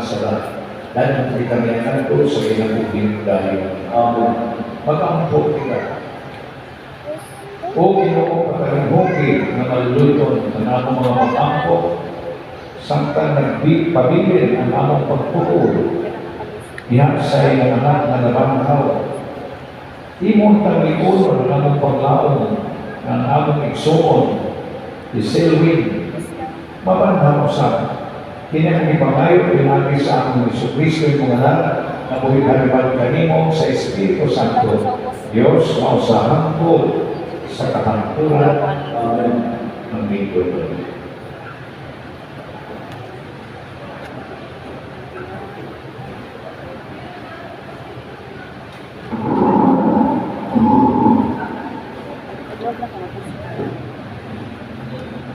sala. Dan hindi kami nandun sa kinagubing dahil. Amen. Mag-ampo kita. O Ginoo, pagkalimhoki na maluluton ang among mga mag-ampo, samtang pabilin ang among pagpukul, ihasay ang anak na naramahal. Imong tangiunon ang among paglaon, ang among igsuon, isilwin, mabandang usap. Kinang ipangayo pinagi sa among Jesucristo yung mga anak na buhay haliban kanimo sa Espiritu Santo. Diyos, mausahan ko sa kahanturan. Amen. Ang lingkod.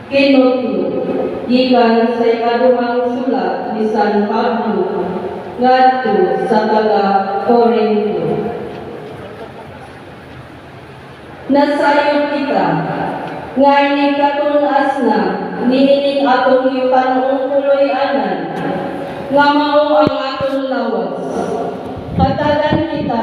Kinotu, gikan sa ikaduhang sulat ni San Pablo ngadto sa taga-Corinto. Nasayod kita, ngayon katunas na, nihiling atong yukanong tuloy-anan, nga mao ang atong lawas. Patagan kita